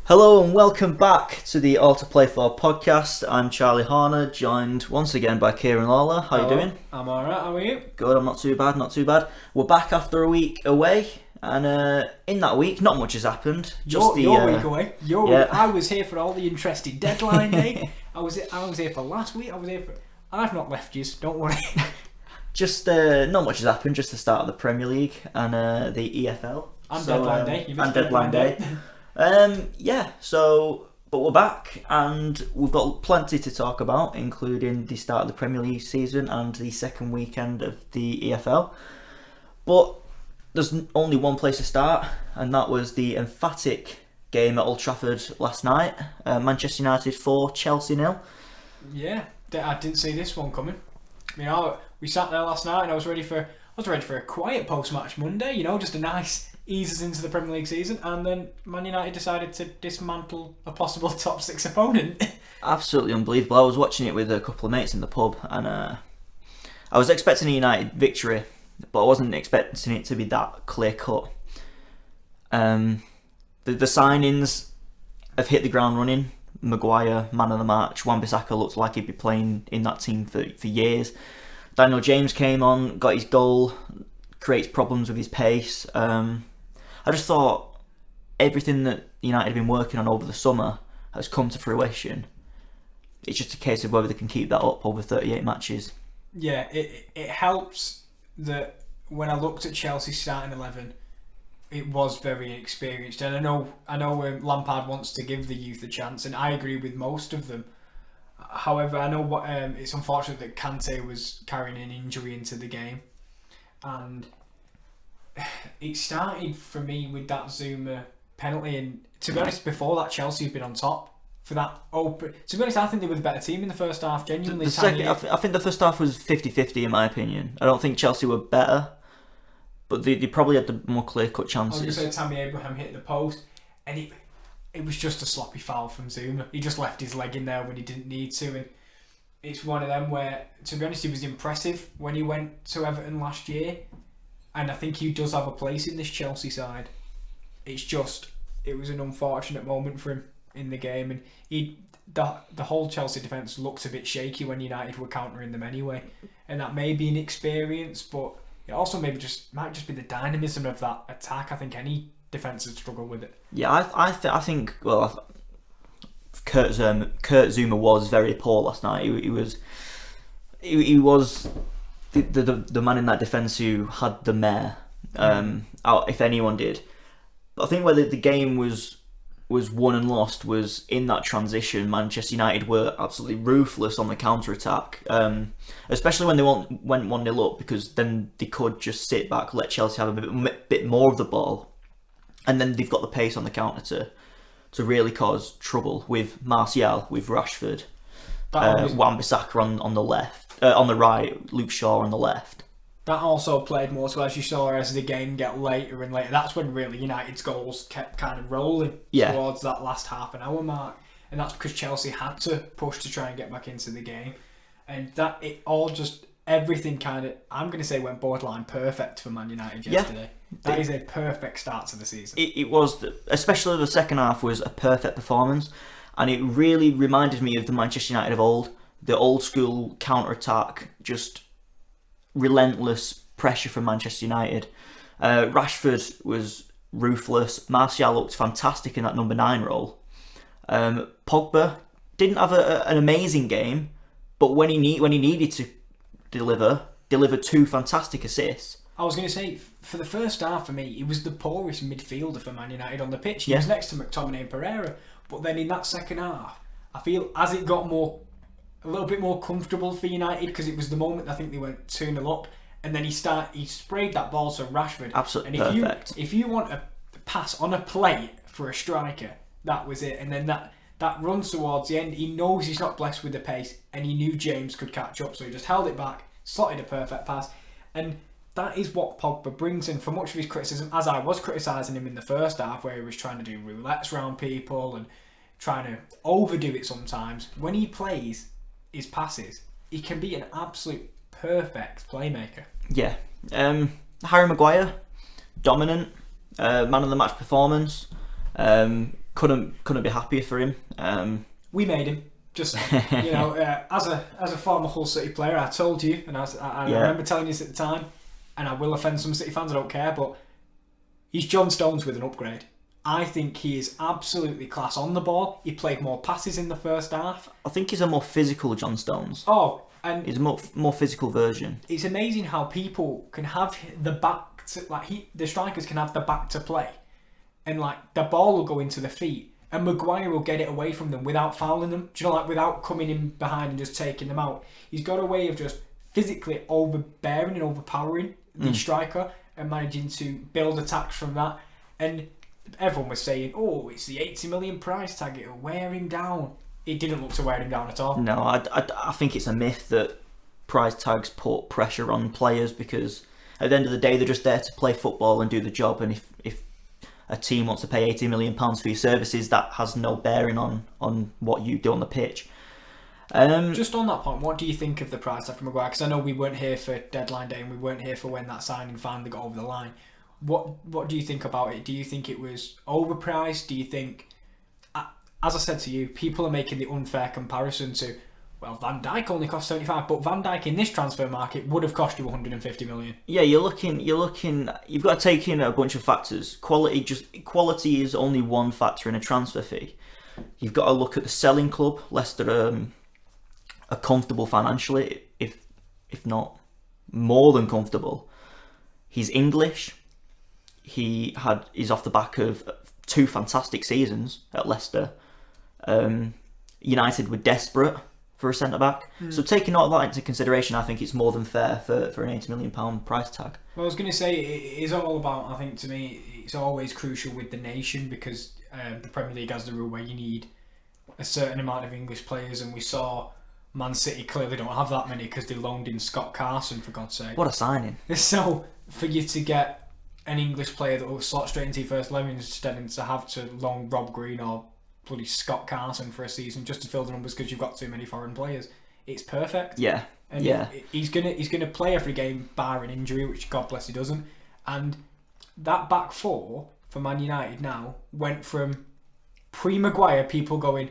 Hello and welcome back to the All to Play For podcast. I'm Charlie Horner, joined once again by Kieran Lawler. How you doing? I'm alright, how are you? Good, I'm not too bad. We're back after a week away, and in that week, not much has happened. Your week away. I was here for all the interesting deadline day. I was here for last week. I've not left you, don't worry. Just not much has happened. Just the start of the Premier League and the EFL. And deadline day. And deadline day. But we're back and we've got plenty to talk about, including the start of the Premier League season and the second weekend of the EFL. But there's only one place to start, and that was the emphatic game at Old Trafford last night. Manchester United 4, Chelsea 0. Yeah, I didn't see this one coming. We sat there last night and I was ready for a quiet post-match Monday, just a nice ease us into the Premier League season, and then Man United decided to dismantle a possible top 6 opponent. Absolutely unbelievable. I was watching it with a couple of mates in the pub, and I was expecting a United victory, but I wasn't expecting it to be that clear cut. The signings have hit the ground running. Maguire, man of the match. Wan-Bissaka looked like he'd be playing in that team for years. Daniel James came on, got his goal, creates problems with his pace. I just thought everything that United have been working on over the summer has come to fruition. It's just a case of whether they can keep that up over 38 matches. Yeah, it helps that when I looked at Chelsea's starting 11, it was very inexperienced. And I know Lampard wants to give the youth a chance, and I agree with most of them. However, I know it's unfortunate that Kante was carrying an injury into the game. And it started for me with that Zuma penalty, and to be honest, before that Chelsea had been on top for that open. To be honest, I think they were the better team in the first half. Genuinely, I think the first half was 50-50 in my opinion. I don't think Chelsea were better, but they probably had the more clear-cut chances. I was going to say Tammy Abraham hit the post, and it was just a sloppy foul from Zuma. He just left his leg in there when he didn't need to, and it's one of them where, to be honest, he was impressive when he went to Everton last year, and I think he does have a place in this Chelsea side. It was an unfortunate moment for him in the game, and the whole Chelsea defence looked a bit shaky when United were countering them anyway, and that may be inexperience, but it also might just be the dynamism of that attack. I think any defence would struggle with it. Yeah, I think Kurt Zuma was very poor last night. He was the man in that defence who had the mare out, if anyone did. But I think where the game was won and lost was in that transition. Manchester United were absolutely ruthless on the counter attack, especially when they went 1-0 up, because then they could just sit back, let Chelsea have a bit more of the ball, and then they've got the pace on the counter to really cause trouble with Martial, with Rashford, Wan-Bissaka on the left, on the right, Luke Shaw on the left. That also played more so, as you saw, as the game got later and later. That's when really United's goals kept kind of rolling towards that last half an hour mark, and that's because Chelsea had to push to try and get back into the game, and that it all just everything kind of, I'm going to say, went borderline perfect for Man United yesterday. That is a perfect start to the season. It was, especially the second half was a perfect performance, and it really reminded me of the Manchester United of old, the old school counter attack, just relentless pressure from Manchester United. Rashford was ruthless. Martial looked fantastic in that number 9 role. Pogba didn't have an amazing game, but when he needed to delivered 2 fantastic assists. I was going to say, for the first half for me, he was the poorest midfielder for Man United on the pitch. He was next to McTominay and Pereira, but then in that second half, I feel as it got a little bit more comfortable for United, because it was the moment I think they went 2-0 up, and then he sprayed that ball to Rashford. Absolutely and perfect. If you want a pass on a plate for a striker, that was it. And then that run towards the end, he knows he's not blessed with the pace, and he knew James could catch up, so he just held it back, slotted a perfect pass, and that is what Pogba brings in for much of his criticism, as I was criticising him in the first half, where he was trying to do roulettes around people and trying to overdo it sometimes. When he plays his passes, he can be an absolute perfect playmaker. Yeah. Harry Maguire, dominant, man of the match performance. Got couldn't be happier for him. We made him. Just as a former Hull City player, I told you, and I remember telling you this at the time, and I will offend some City fans. I don't care, but he's John Stones with an upgrade. I think he is absolutely class on the ball. He played more passes in the first half. I think he's a more physical John Stones. Oh, and he's a more physical version. It's amazing how people can have the back to, the strikers can have the back to play, and the ball will go into the feet, and Maguire will get it away from them without fouling them. Do you know, without coming in behind and just taking them out. He's got a way of just physically overbearing and overpowering the striker and managing to build attacks from that. And everyone was saying, "Oh, it's the 80 million price tag. It'll wear him down." It didn't look to wear him down at all. No, I think it's a myth that price tags put pressure on players, because at the end of the day, they're just there to play football and do the job. And if a team wants to pay £80 million for your services, that has no bearing on what you do on the pitch. Just on that point, what do you think of the price tag for Maguire? Because I know we weren't here for deadline day and we weren't here for when that signing finally got over the line. What do you think about it? Do you think it was overpriced? Do you think, as I said to you, people are making the unfair comparison to, well, Van Dijk only cost 75, but Van Dijk in this transfer market would have cost you 150 million. Yeah, you're looking. You've got to take in a bunch of factors. Quality is only one factor in a transfer fee. You've got to look at the selling club. Leicester are comfortable financially, if not more than comfortable. He's English. He's off the back of 2 fantastic seasons at Leicester. United were desperate for a centre-back. So taking all that into consideration, I think it's more than fair for an £80 million price tag. Well, I was going to say, it is all about, I think to me, it's always crucial with the nation, because the Premier League has the rule where you need a certain amount of English players, and we saw Man City clearly don't have that many because they loaned in Scott Carson, for God's sake. What a signing. So, for you to get an English player that will slot straight into your first 11 instead of to have to loan Rob Green or bloody Scott Carson for a season just to fill the numbers because you've got too many foreign players, it's perfect. Yeah. And he's gonna play every game barring injury, which God bless he doesn't. And that back four for Man United now went from pre-Maguire people going,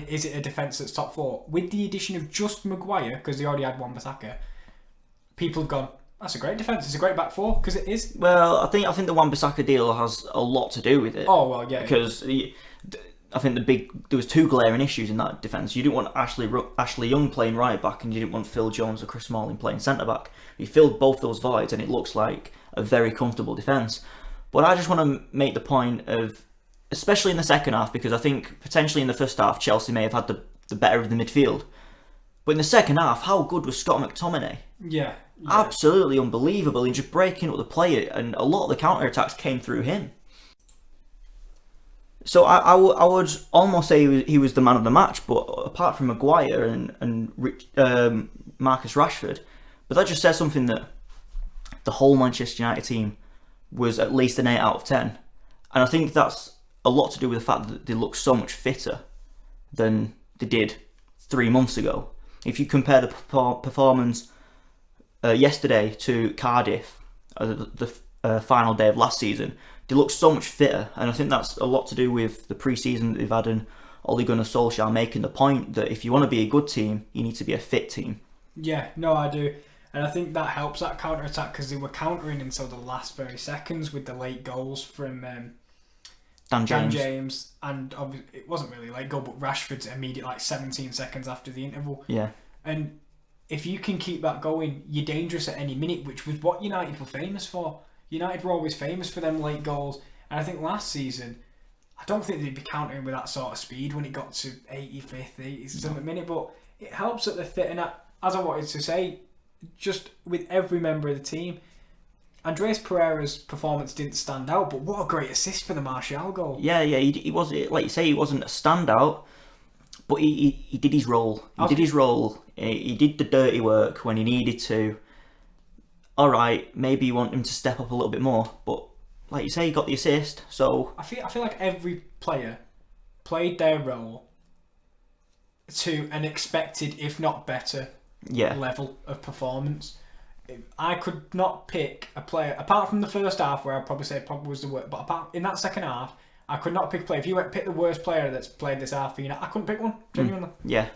is it a defence that's top 4? With the addition of just Maguire, because they already had Wan-Bissaka, people have gone, that's a great defence, it's a great back 4, because it is. Well, I think the Wan-Bissaka deal has a lot to do with it. Oh well, yeah. Because I think there was 2 glaring issues in that defence. You didn't want Ashley Young playing right back, and you didn't want Phil Jones or Chris Smalling playing centre back. He filled both those voids, and it looks like a very comfortable defence. But I just want to make the point of, especially in the second half, because I think potentially in the first half Chelsea may have had the better of the midfield. But in the second half, how good was Scott McTominay? Yeah. Absolutely unbelievable in just breaking up the play, and a lot of the counter-attacks came through him. So I would almost say he was the man of the match, but apart from Maguire and Marcus Rashford, but that just says something that the whole Manchester United team was at least an 8 out of 10. And I think that's a lot to do with the fact that they look so much fitter than they did 3 months ago. If you compare the performance yesterday to Cardiff, the final day of last season, they look so much fitter, and I think that's a lot to do with the pre-season that they've had and Ole Gunnar Solskjaer making the point that if you want to be a good team, you need to be a fit team. Yeah, no, I do. And I think that helps that counter-attack, because they were countering until the last very seconds with the late goals from Dan James. And obviously, it wasn't really a late goal, but Rashford's immediate, 17 seconds after the interval. Yeah. And if you can keep that going, you're dangerous at any minute, which was what United were famous for. United were always famous for them late goals. And I think last season, I don't think they'd be countering with that sort of speed when it got to 85th, 87th minute, but it helps that they're fit. And as I wanted to say, just with every member of the team, Andreas Pereira's performance didn't stand out, but what a great assist for the Martial goal. Yeah, he was, like you say, he wasn't a standout, but he did his role. He did the dirty work when he needed to. Alright, maybe you want him to step up a little bit more, but like you say, he got the assist, so... I feel like every player played their role to an expected, if not better, level of performance. I could not pick a player, apart from the first half, where I'd probably say probably was the worst, but apart in that second half, I could not pick a player. If you went pick the worst player that's played this half for United, I couldn't pick one, genuinely. Yeah.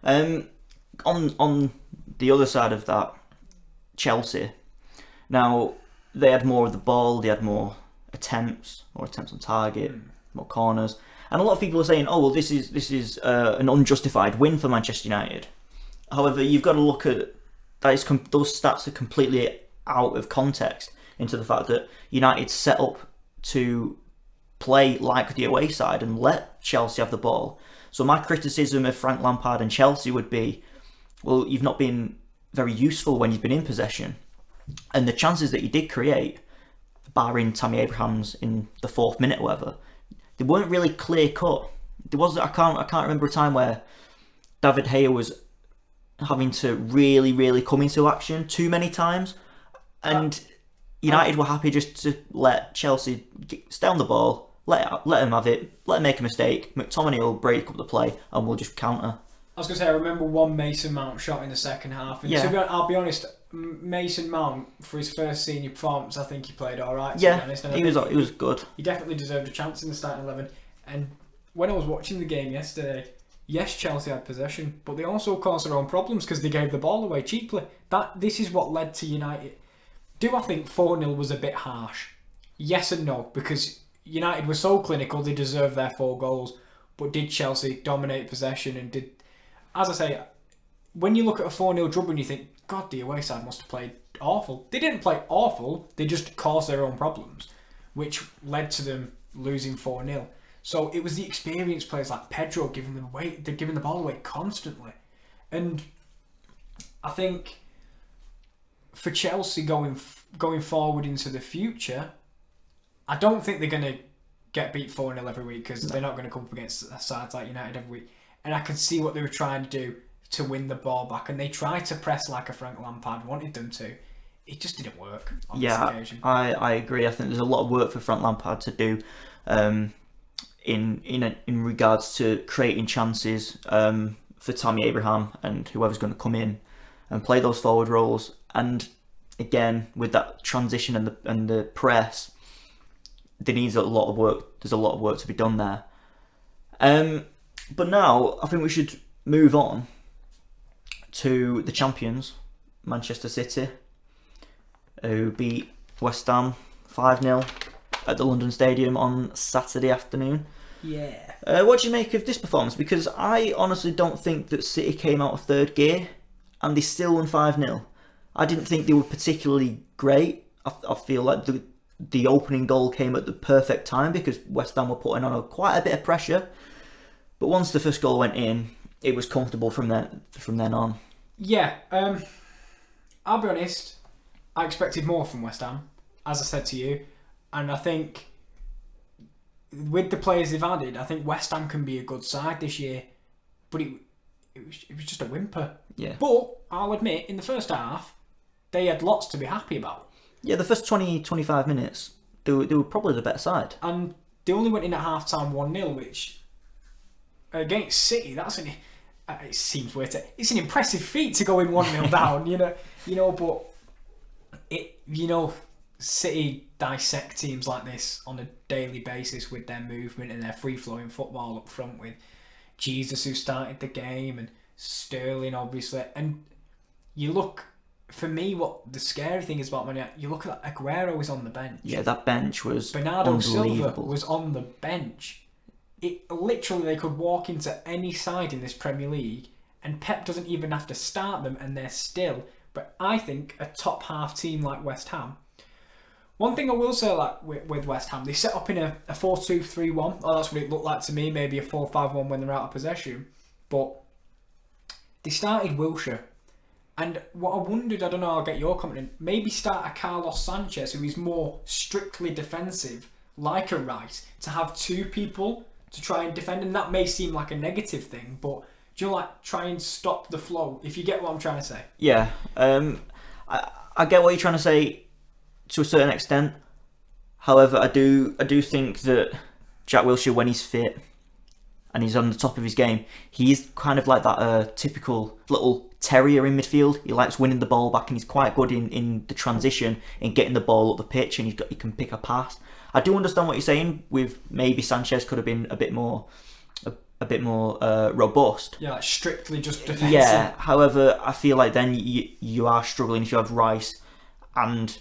On the other side of that, Chelsea. Now, they had more of the ball, they had more attempts on target, more corners. And a lot of people are saying, oh, well, this is an unjustified win for Manchester United. However, you've got to look at those stats are completely out of context into the fact that United set up to play like the away side and let Chelsea have the ball. So my criticism of Frank Lampard and Chelsea would be, well, you've not been very useful when you've been in possession. And the chances that you did create, barring Tammy Abrahams in the 4th minute or whatever, they weren't really clear cut. I can't remember a time where David Gea was having to really come into action too many times, and United were happy just to let Chelsea stay on the ball, let them have it, let them make a mistake. McTominay will break up the play, and we'll just counter. I was going to say, I remember one Mason Mount shot in the second half. And I'll be honest, Mason Mount, for his first senior performance, I think he played alright. Yeah, he was good. He definitely deserved a chance in the starting 11. And when I was watching the game yesterday, yes, Chelsea had possession, but they also caused their own problems because they gave the ball away cheaply. This is what led to United. Do I think 4-0 was a bit harsh? Yes and no, because United were so clinical, they deserved their 4 goals. But did Chelsea dominate possession and did... As I say, when you look at a 4-0 drubbing, and you think, God, the away side must have played awful. They didn't play awful, they just caused their own problems, which led to them losing 4-0. So it was the experienced players like Pedro giving the ball away constantly. And I think for Chelsea going forward into the future, I don't think they're going to get beat 4-0 every week because they're not going to come up against sides like United every week. And I can see what they were trying to do to win the ball back. And they tried to press like a Frank Lampard wanted them to. It just didn't work on this occasion. I agree. I think there's a lot of work for Frank Lampard to do in regards to creating chances for Tammy Abraham and whoever's going to come in and play those forward roles. And again, with that transition and the press, there needs a lot of work. There's a lot of work to be done there. But now I think we should move on to the champions, Manchester City, who beat West Ham 5-0 at the London Stadium on Saturday afternoon. Yeah. What do you make of this performance? Because I honestly don't think that City came out of third gear and they still won 5-0. I didn't think they were particularly great. I feel like the opening goal came at the perfect time because West Ham were putting on quite a bit of pressure. But once the first goal went in, it was comfortable from then on. Yeah, I'll be honest, I expected more from West Ham, as I said to you. And I think with the players they've added, I think West Ham can be a good side this year. But it was just a whimper. Yeah. But I'll admit, in the first half, they had lots to be happy about. Yeah, the first 20-25 minutes, they were probably the better side. And they only went in at half-time 1-0, which... against City, it seems weird. It's an impressive feat to go in 1-0 down, but City dissect teams like this on a daily basis with their movement and their free-flowing football up front with Jesus who started the game and Sterling obviously. And you look, for me, what the scary thing is about Man United, you look at that, Aguero was on the bench. Yeah, that bench was Bernardo unbelievable. Silva was on the bench. It literally, they could walk into any side in this Premier League and Pep doesn't even have to start them and they're still. But I think a top half team like West Ham. One thing I will say like with West Ham, they set up in a 4-2-3-1. Oh, that's what it looked like to me. Maybe a 4-5-1 when they're out of possession. But they started Wilshere. And what I wondered, I don't know, I'll get your comment in, maybe start a Carlos Sanchez who is more strictly defensive, like a Rice, to have two people to try and defend, and that may seem like a negative thing, but do you try and stop the flow, if you get what I'm trying to say? Yeah, I get what you're trying to say to a certain extent. However, I do think that Jack Wilshere, when he's fit and he's on the top of his game, he's kind of like that typical little terrier in midfield. He likes winning the ball back and he's quite good in the transition, in getting the ball up the pitch, and he can pick a pass. I do understand what you're saying. With maybe Sanchez could have been a bit more robust. Yeah, like strictly just defensive. Yeah. However, I feel like then you are struggling if you have Rice and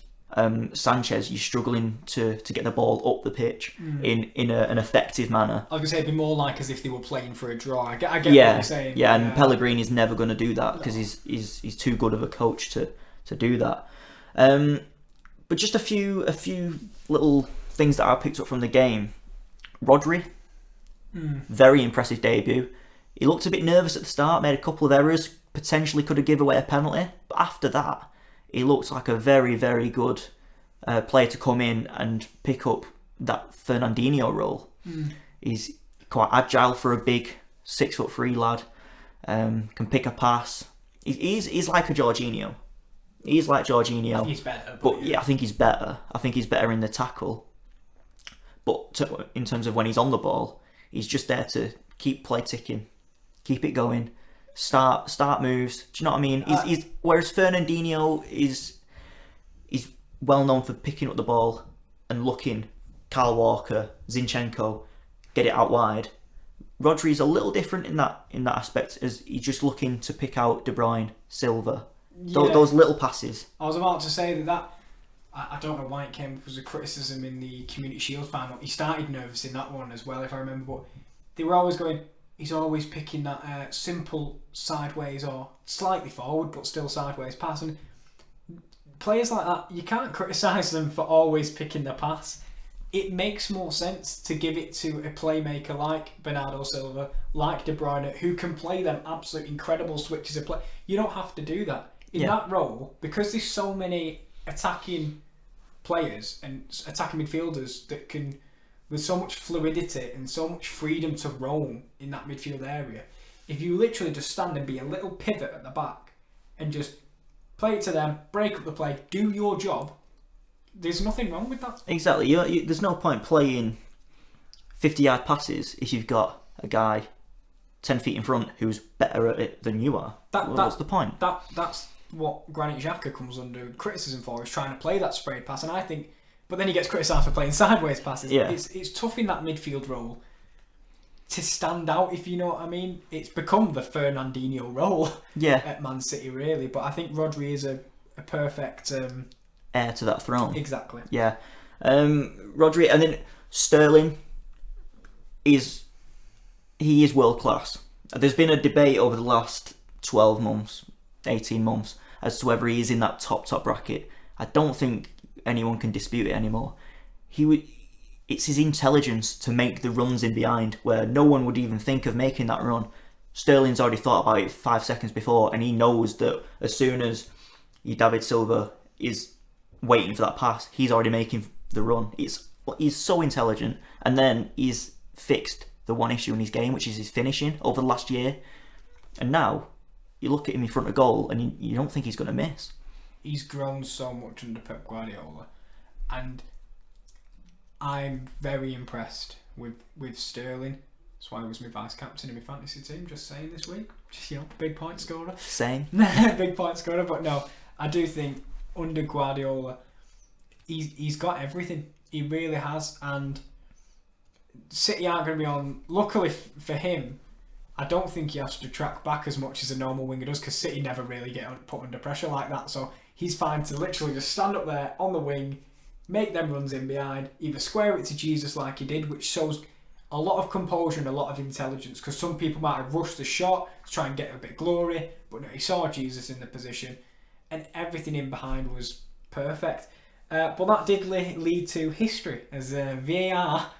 Sanchez. You're struggling to get the ball up the pitch in an effective manner. I was gonna say it'd be more like as if they were playing for a draw. I get what you're saying. Yeah, and Pellegrini's never going to do that because he's too good of a coach to do that. But just a few little things that I picked up from the game. Rodri, very impressive debut. He looked a bit nervous at the start, made a couple of errors, potentially could have given away a penalty. But after that, he looked like a very, very good player to come in and pick up that Fernandinho role. He's quite agile for a big 6'3" lad. Can pick a pass. He's like a Jorginho. He's like Jorginho. I think he's better. But yeah, I think he's better. I think he's better in the tackle. But in terms of when he's on the ball, he's just there to keep play ticking, keep it going, start moves. Do you know what I mean? Whereas Fernandinho is well known for picking up the ball and looking Kyle Walker, Zinchenko, get it out wide. Rodri's a little different in that aspect, as he's just looking to pick out De Bruyne, Silva. Yeah. Those little passes. I was about to say that I don't know why it came up as a criticism in the Community Shield final. He started nervous in that one as well, if I remember, but they were always going, he's always picking that simple sideways or slightly forward but still sideways pass, and players like that, you can't criticise them for always picking the pass. It makes more sense to give it to a playmaker like Bernardo Silva, like De Bruyne, who can play them absolute incredible switches of play. You don't have to do that. In that role, because there's so many attacking players and attacking midfielders that can, with so much fluidity and so much freedom to roam in that midfield area, if you literally just stand and be a little pivot at the back and just play it to them, break up the play, do your job, there's nothing wrong with that. Exactly. There's no point playing 50-yard passes if you've got a guy 10 feet in front who's better at it than you are. What's the point? That's what Granit Xhaka comes under criticism for, is trying to play that sprayed pass, and I think, but then he gets criticised for playing sideways passes. Yeah. It's tough in that midfield role to stand out, if you know what I mean. It's become the Fernandinho role at Man City, really, but I think Rodri is a perfect heir to that throne. Exactly. Yeah. Rodri, and then Sterling is world class. There's been a debate over the last 12 months, 18 months, as to whether he is in that top bracket. I don't think anyone can dispute it anymore. It's his intelligence to make the runs in behind where no one would even think of making that run. Sterling's already thought about it 5 seconds before, and he knows that as soon as David Silva is waiting for that pass, he's already making the run. He's so intelligent, and then he's fixed the one issue in his game, which is his finishing over the last year. And now you look at him in front of goal and you don't think he's going to miss. He's grown so much under Pep Guardiola, and I'm very impressed with Sterling. That's why he was my vice captain in my fantasy team, just saying, this week. Just, big point scorer. Same. Big point scorer, but no, I do think under Guardiola, he's got everything. He really has, and City aren't going to be on. Luckily for him, I don't think he has to track back as much as a normal winger does, because City never really get put under pressure like that. So he's fine to literally just stand up there on the wing, make them runs in behind, either square it to Jesus like he did, which shows a lot of composure and a lot of intelligence, because some people might have rushed the shot to try and get a bit of glory, but no, he saw Jesus in the position, and everything in behind was perfect. But that did lead to history, as VAR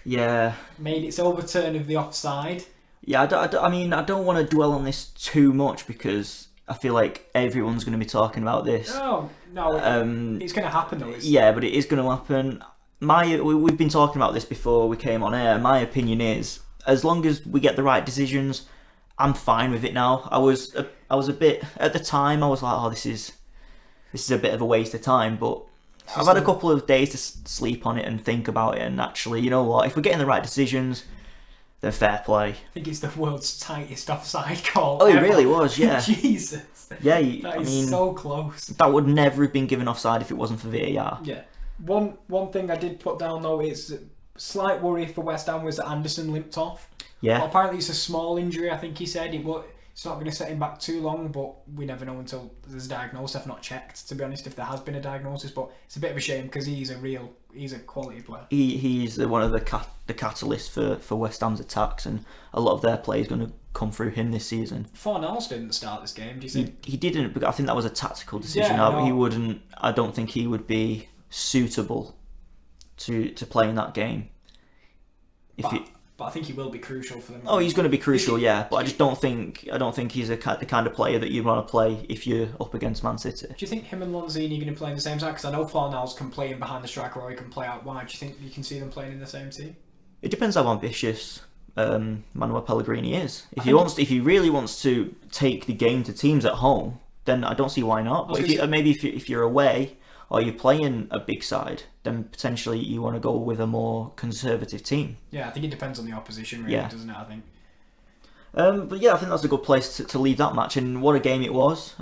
made its overturn of the offside. Yeah, I mean, I don't want to dwell on this too much, because I feel like everyone's going to be talking about this. No, it's going to happen though. Yeah, but it is going to happen. We've been talking about this before we came on air. My opinion is, as long as we get the right decisions, I'm fine with it now. I was a bit, at the time, I was like, oh, this is a bit of a waste of time, but I've had a couple of days to sleep on it and think about it, and actually, you know what, if we're getting the right decisions, then fair play. I think it's the world's tightest offside call. Oh, it really was, yeah. Jesus. Yeah, I mean, so close. That would never have been given offside if it wasn't for VAR. Yeah. One thing I did put down though is slight worry for West Ham was that Anderson limped off. Yeah. Well, apparently it's a small injury. I think he said it's not going to set him back too long, but we never know until there's a diagnosis. I've not checked, to be honest, if there has been a diagnosis, but it's a bit of a shame because he's a quality player. He's one of the catalysts for West Ham's attacks, and a lot of their play is going to come through him this season. Fornals didn't start this game, do you think? He didn't, but I think that was a tactical decision. Yeah, He wouldn't. I don't think he would be suitable to play in that game. But I think he will be crucial for them. Oh, he's going to be crucial, yeah. But I don't think he's the kind of player that you want to play if you're up against Man City. Do you think him and Lanzini are going to play in the same side? Because I know Fornals can play in behind the striker or he can play out wide. Do you think you can see them playing in the same team? It depends how ambitious Manuel Pellegrini is. If he really wants to take the game to teams at home, then I don't see why not. But if you're away or you're playing a big side, then potentially you want to go with a more conservative team. Yeah, I think it depends on the opposition, really, doesn't it? I think. But yeah, I think that's a good place to leave that match. And what a game it was.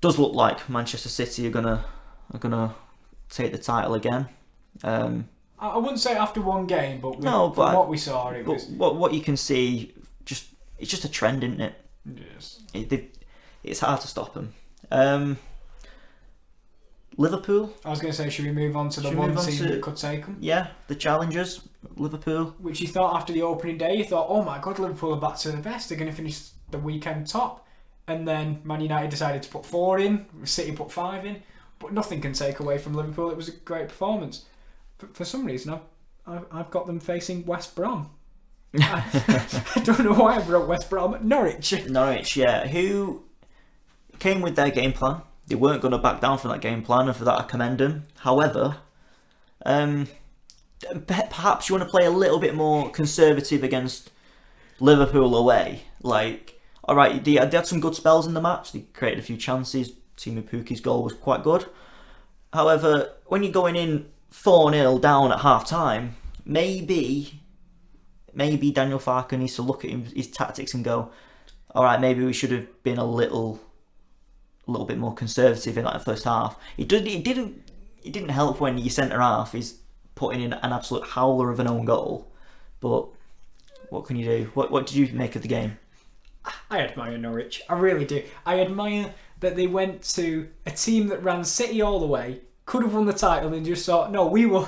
Does look like Manchester City are gonna take the title again. I wouldn't say after one game, but from what we saw, what you can see, it's just a trend, isn't it? Yes. It's hard to stop them. Liverpool. I was going to say, should we move on to the one team that could take them? Yeah, the challengers, Liverpool. Which you thought after the opening day, you thought, oh my God, Liverpool are back to the best. They're going to finish the weekend top. And then Man United decided to put 4 in, City put 5 in. But nothing can take away from Liverpool. It was a great performance. But for some reason, I've got them facing West Brom. I don't know why I wrote West Brom. Norwich. Norwich, yeah. Who came with their game plan. They weren't going to back down from that game plan, and for that I commend them. However, perhaps you want to play a little bit more conservative against Liverpool away. Like, all right, they had some good spells in the match. They created a few chances. Timu Puki's goal was quite good. However, when you're going in 4-0 down at half time, maybe Daniel Farke needs to look at his tactics and go, all right, maybe we should have been a little bit more conservative in that first half. It didn't help when your centre half is putting in an absolute howler of an own goal. But what can you do? What did you make of the game? I admire Norwich. I really do. I admire that they went to a team that ran City all the way, could have won the title, and just thought, no, we will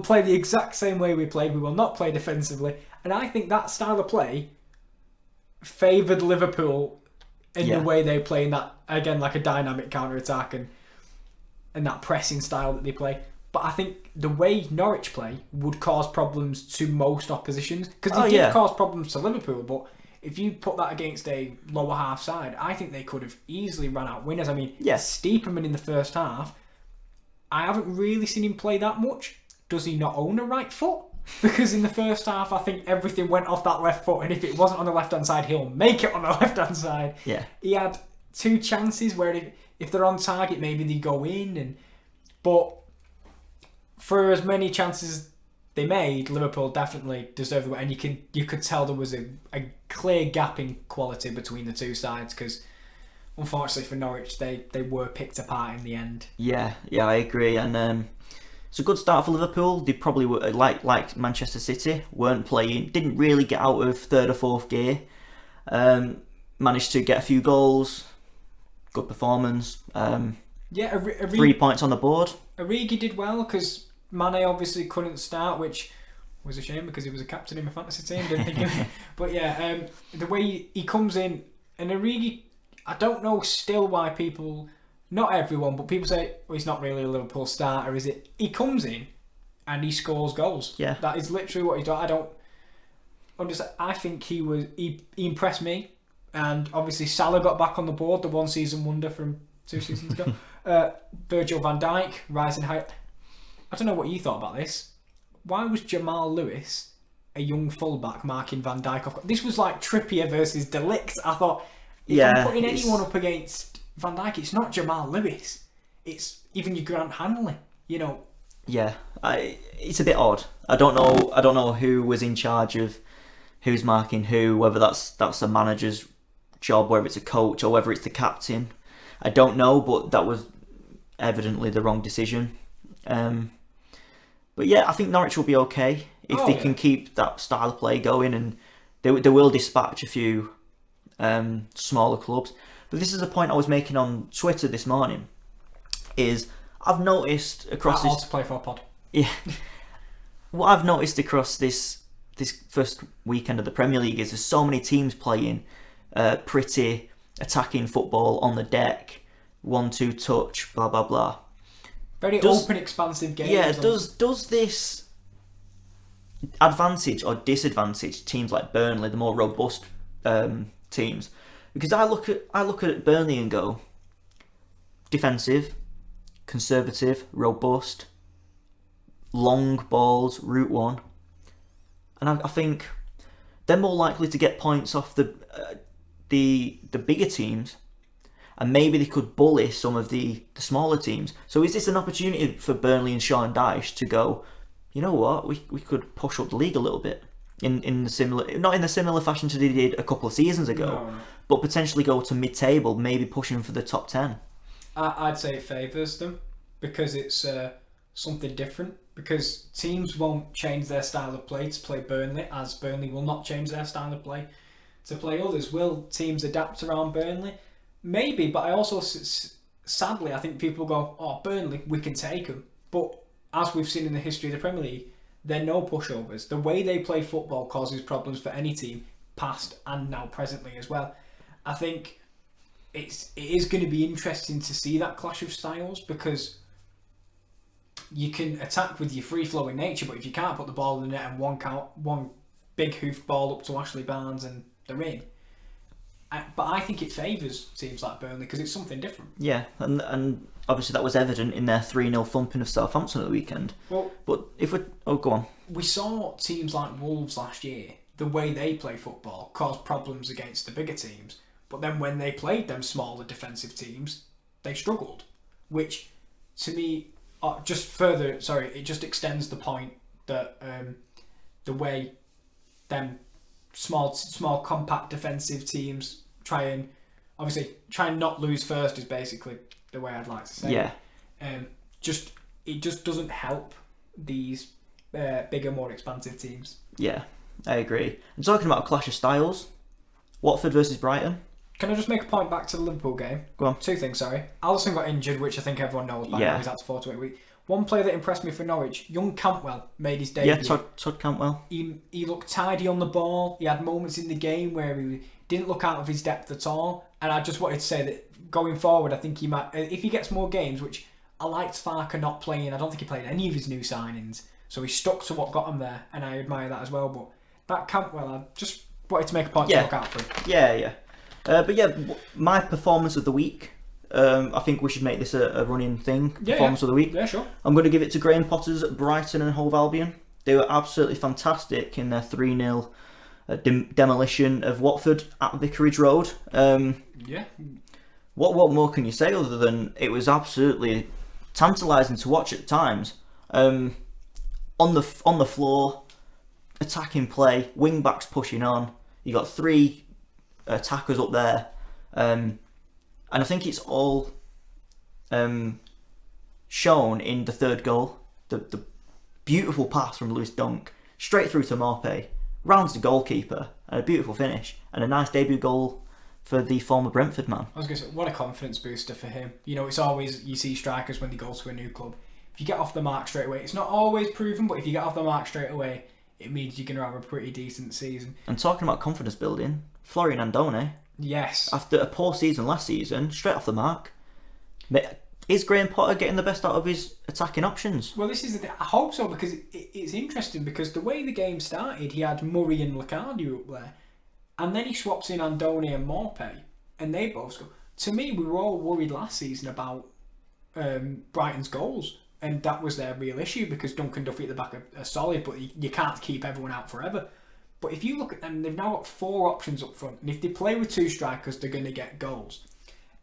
play the exact same way we played. We will not play defensively. And I think that style of play favoured Liverpool in the way they play, in that, again, like a dynamic counter-attack and that pressing style that they play. But I think the way Norwich play would cause problems to most oppositions. Because they did cause problems to Liverpool, but if you put that against a lower half side, I think they could have easily run out winners. I mean, Stiepermann in the first half, I haven't really seen him play that much. Does he not own a right foot? Because in the first half, I think everything went off that left foot, and if it wasn't on the left-hand side, he'll make it on the left-hand side. Yeah. He had 2 chances where if they're on target, maybe they go in. But for as many chances they made, Liverpool definitely deserved the win. And you could tell there was a clear gap in quality between the two sides, because unfortunately for Norwich, they were picked apart in the end. Yeah, I agree. And it's a good start for Liverpool. They probably were, like Manchester City, didn't really get out of 3rd or 4th gear. Managed to get a few goals. Good performance. 3 points on the board. Origi did well because Mane obviously couldn't start, which was a shame because he was a captain in my fantasy team. Didn't think of it. But the way he comes in, and Origi, I don't know still why people, not everyone, but people say, well, he's not really a Liverpool starter, is it? He comes in and he scores goals. Yeah. That is literally what he does. I don't understand. I think he impressed me. And obviously Salah got back on the board, the one season wonder from 2 seasons ago. Virgil van Dijk, rising high. I don't know what you thought about this. Why was Jamal Lewis a young fullback marking Van Dijk off? This was like Trippier versus De Ligt. I thought, if I'm putting anyone up against Van Dijk, it's not Jamal Lewis. It's even your Grant Hanley, you know. Yeah, it's a bit odd. I don't know who was in charge of who's marking who, whether that's a manager's job, whether it's a coach or whether it's the captain. I don't know, but that was evidently the wrong decision. But yeah, I think Norwich will be okay if they can keep that style of play going, and they will dispatch a few smaller clubs. But this is a point I was making on Twitter this morning. Is I've noticed across this play for a pod. Yeah, what I've noticed across this first weekend of the Premier League is there's so many teams playing pretty attacking football on the deck, 1-2 touch, blah blah blah. Very open, expansive games. Yeah, does this advantage or disadvantage teams like Burnley, the more robust teams? Because I look at Burnley and go, defensive, conservative, robust, long balls, route one, and I think they're more likely to get points off the bigger teams, and maybe they could bully some of the smaller teams. So is this an opportunity for Burnley and Sean Dyche to go, you know what, we could push up the league a little bit in the similar, not in the similar fashion to they did a couple of seasons ago, but potentially go to mid-table, maybe pushing for the top 10? I'd say it favours them because it's something different. Because teams won't change their style of play to play Burnley, as Burnley will not change their style of play to play others. Will teams adapt around Burnley? Maybe, but I also, sadly, I think people go, oh, Burnley, we can take them. But as we've seen in the history of the Premier League, they're no pushovers. The way they play football causes problems for any team, past and now presently as well. I think it is going to be interesting to see that clash of styles, because you can attack with your free-flowing nature, but if you can't put the ball in the net and one big hoof ball up to Ashley Barnes and they're in. But I think it favours teams like Burnley because it's something different. Yeah, and obviously that was evident in their 3-0 thumping of Southampton at the weekend. Well, but if we go on. We saw teams like Wolves last year, the way they play football caused problems against the bigger teams. But then when they played them smaller defensive teams, they struggled, which to me, it just extends the point that the way them small compact defensive teams try and not lose first is basically the way I'd like to say it. It just doesn't help these bigger, more expansive teams. Yeah, I agree. And talking about a clash of styles, Watford versus Brighton. Can I just make a point back to the Liverpool game? Go on. Two things, sorry. Alisson got injured, which I think everyone knows by now. He's out to 4 to 8 weeks. One player that impressed me for Norwich, young Cantwell, made his debut. Yeah, Todd Cantwell. He looked tidy on the ball. He had moments in the game where he didn't look out of his depth at all. And I just wanted to say that going forward, I think he might, if he gets more games, which I liked Farker not playing. I don't think he played any of his new signings. So he stuck to what got him there, and I admire that as well. But that Cantwell, I just wanted to make a point to look out for him. Yeah. But yeah, my performance of the week, I think we should make this a running thing. Performance of the week. Yeah, sure. I'm going to give it to Graham Potter's Brighton and Hove Albion. They were absolutely fantastic in their 3-0 demolition of Watford at Vicarage Road. What more can you say other than it was absolutely tantalising to watch at times. On the floor, attacking play, wing backs pushing on. You got 3 attackers up there, and I think it's all shown in the third goal. The beautiful pass from Lewis Dunk straight through to Morpé, rounds the goalkeeper, and a beautiful finish, and a nice debut goal for the former Brentford man. I was going to say, what a confidence booster for him. You know, it's always, you see strikers when they go to a new club, if you get off the mark straight away, it's not always proven, but if you get off the mark straight away, it means you're going to have a pretty decent season. And talking about confidence building, Florian Andone. Yes. After a poor season last season, straight off the mark. Is Graham Potter getting the best out of his attacking options? Well, this is the thing. I hope so, because it's interesting, because the way the game started, he had Murray and Lucardio up there, and then he swaps in Andone and Morpé, and they both score. To me, we were all worried last season about Brighton's goals, and that was their real issue, because Duncan Duffy at the back are solid, but you can't keep everyone out forever. But if you look at them, they've now got 4 options up front, and if they play with 2 strikers, they're going to get goals.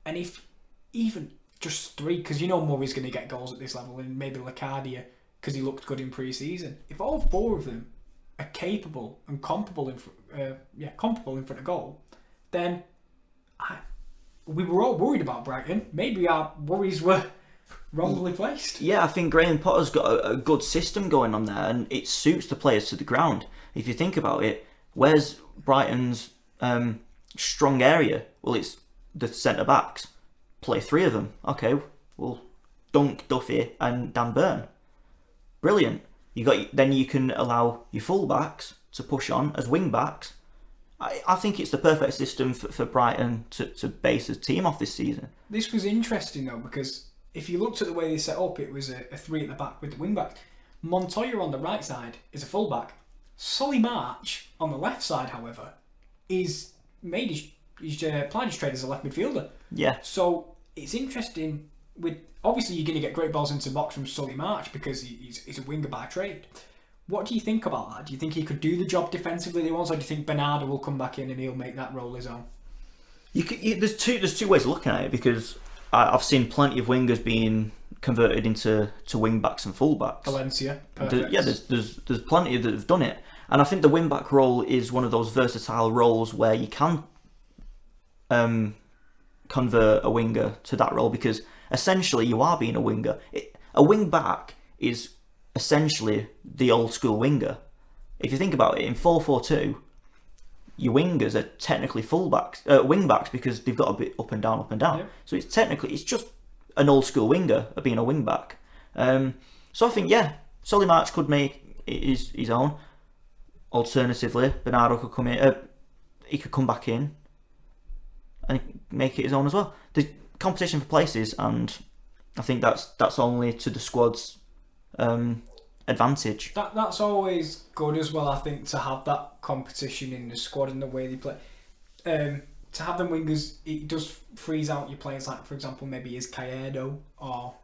And if even just 3, because you know Murray's going to get goals at this level, and maybe Lucardio, because he looked good in pre-season. If all 4 of them are capable and comparable in front of goal, then we were all worried about Brighton. Maybe our worries were wrongly placed. Yeah, I think Graham Potter's got a good system going on there, and it suits the players to the ground. If you think about it, where's Brighton's strong area? Well, it's the centre backs. Play 3 of them. Okay, well, Dunk, Duffy, and Dan Burn. Brilliant. Then you can allow your full backs to push on as wing backs. I think it's the perfect system for Brighton to base a team off this season. This was interesting though, because if you looked at the way they set up, it was a 3 at the back with the wing back. Montoya on the right side is a full back. Solly March on the left side, however, is made he's applied his trade as a left midfielder. Yeah. So it's interesting. With obviously you're going to get great balls into the box from Solly March because he's a winger by trade. What do you think about that? Do you think he could do the job defensively they want, or do you think Bernardo will come back in and he'll make that role his own? There's two ways of looking at it, because I've seen plenty of wingers being converted into wing backs and full backs. Valencia, perfect. There's plenty that have done it, and I think the wing back role is one of those versatile roles where you can convert a winger to that role, because essentially you are being a winger. A wing back is essentially the old school winger. If you think about it, in 4-4-2, your wingers are technically wing backs, because they've got a bit up and down. Yeah. So it's just an old school winger being a wing back. So I think Solly March could make his own. Alternatively, Bernardo could come in. He could come back in and make it his own as well. The competition for places, and I think that's only to the squad's advantage. That's always good as well, I think, to have that competition in the squad and the way they play. To have them wingers, it does freeze out your players, like for example maybe is Caicedo or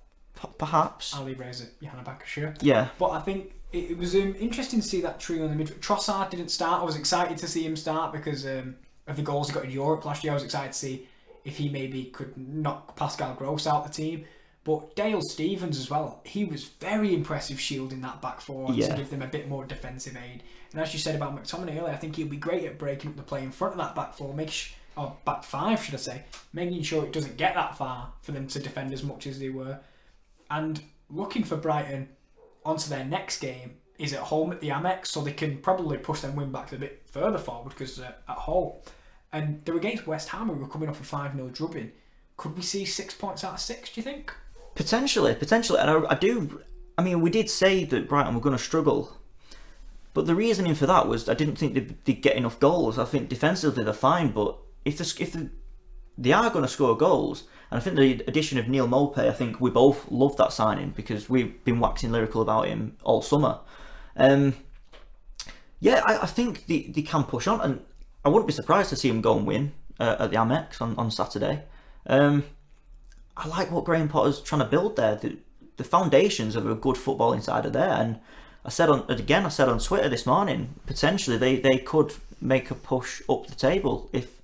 perhaps Ali Reza Yanabakashir. Yeah. But I think it was interesting to see that trio in the midfield. Trossard didn't start. I was excited to see him start because of the goals he got in Europe last year. I was excited to see if he maybe could knock Pascal Gross out the team. But Dale Stevens as well, he was very impressive shielding that back four to give them a bit more defensive aid. And as you said about McTominay earlier, I think he'll be great at breaking up the play in front of that back four, or back five should I say, making sure it doesn't get that far for them to defend as much as they were. And looking for Brighton onto their next game is at home at the Amex, so they can probably push their win backs a bit further forward because they're at home. And they're against West Ham, who were coming off a 5-0 drubbing. Could we see 6 points out of 6, do you think? Potentially. And I mean, we did say that Brighton were going to struggle. But the reasoning for that was I didn't think they'd get enough goals. I think defensively they're fine, but if they are going to score goals, and I think the addition of Neil Maupay, I think we both loved that signing because we've been waxing lyrical about him all summer. I think they can push on, and I wouldn't be surprised to see them go and win at the Amex on Saturday. I like what Graham Potter's trying to build there. The foundations of a good footballing side are there, and I said on Twitter this morning, potentially they could make a push up the table. If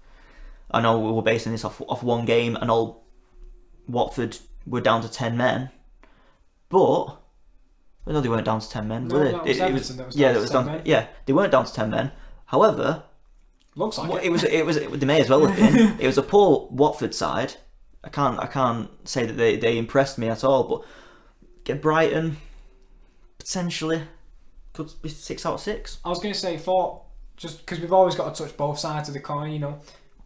I know we were basing this off one game and all Watford were down to 10 men, but no, they weren't down to 10 men. No, were they? They weren't down to 10 men. However, looks like they may as well have been. It was a poor Watford side. I can't say that they impressed me at all, but get Brighton potentially could be 6 out of 6. I was going to say, just because we've always got to touch both sides of the coin, you know,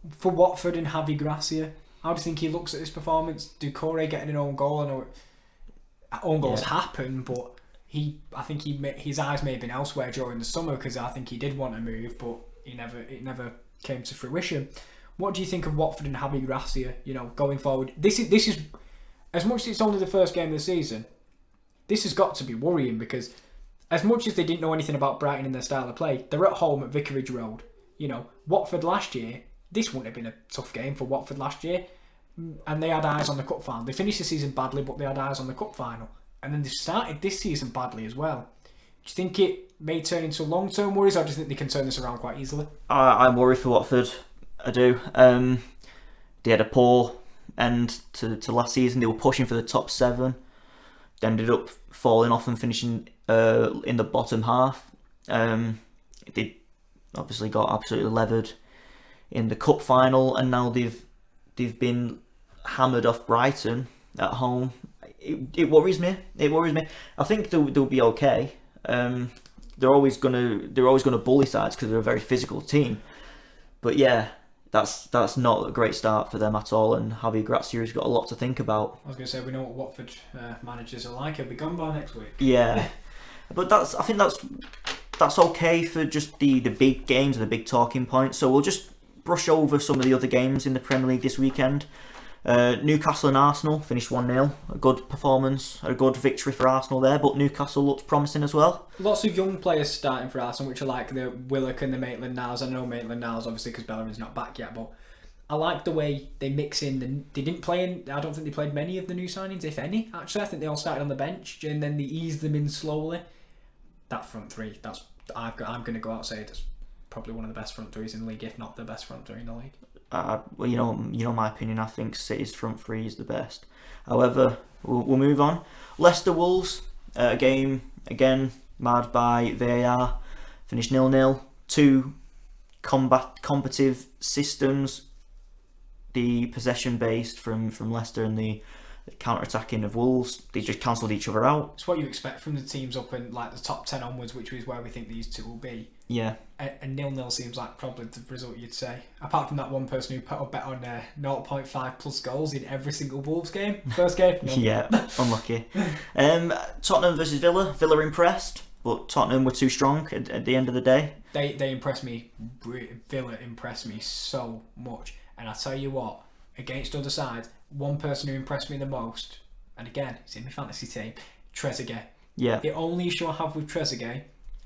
for Watford and Javi Gracia, how do you think he looks at this performance? Doucouré getting an own goal, I know own goals happen, but I think his eyes may have been elsewhere during the summer because I think he did want to move, but it never came to fruition. What do you think of Watford and Javi Gracia, you know, going forward? This is as much as it's only the first game of the season, this has got to be worrying because as much as they didn't know anything about Brighton and their style of play, they're at home at Vicarage Road. You know, Watford last year, this wouldn't have been a tough game for Watford last year, and they had eyes on the cup final. They finished the season badly, but they had eyes on the cup final, and then they started this season badly as well. Do you think it may turn into long-term worries, or do you think they can turn this around quite easily? I'm worried for Watford. I do. They had a poor end to last season. They were pushing for the top 7. They ended up falling off and finishing in the bottom half. They obviously got absolutely levered in the cup final, and now they've been hammered off Brighton at home. it worries me. It worries me. I think they'll be okay. They're always gonna bully sides because they're a very physical team. But yeah, that's not a great start for them at all. And Javi Grazier's got a lot to think about. I was going to say, we know what Watford managers are like. He'll be gone by next week. Yeah, but I think that's okay for just the big games and the big talking points. So we'll just brush over some of the other games in the Premier League this weekend. Newcastle and Arsenal finished 1-0. A good performance, a good victory for Arsenal there, but Newcastle looks promising as well. Lots of young players starting for Arsenal, which are like the Willock and the Maitland-Niles. I know Maitland-Niles obviously because Bellerin's not back yet, but I like the way they mix in. They didn't play in. I don't think they played many of the new signings, if any. Actually, I think they all started on the bench and then they eased them in slowly. That front three, I'm going to go out and say that's probably one of the best front threes in the league, if not the best front three in the league. Well, you know my opinion. I think City's front three is the best. However, we'll move on. Leicester Wolves, a game again marred by VAR, finished 0-0. Two combative systems, the possession based from Leicester and the counter-attacking of Wolves. They just cancelled each other out. It's what you expect from the teams up in like the top 10 onwards, which is where we think these two will be. Yeah. A 0-0 seems like probably the result you'd say. Apart from that one person who put a bet on 0.5 plus goals in every single Wolves game. First game. No. Yeah, unlucky. Tottenham versus Villa. Villa impressed, but Tottenham were too strong at the end of the day. They impressed me. Villa impressed me so much. And I tell you what, against other sides, one person who impressed me the most, and again, he's in my fantasy team, Trezeguet. Yeah. The only issue I have with Trezeguet,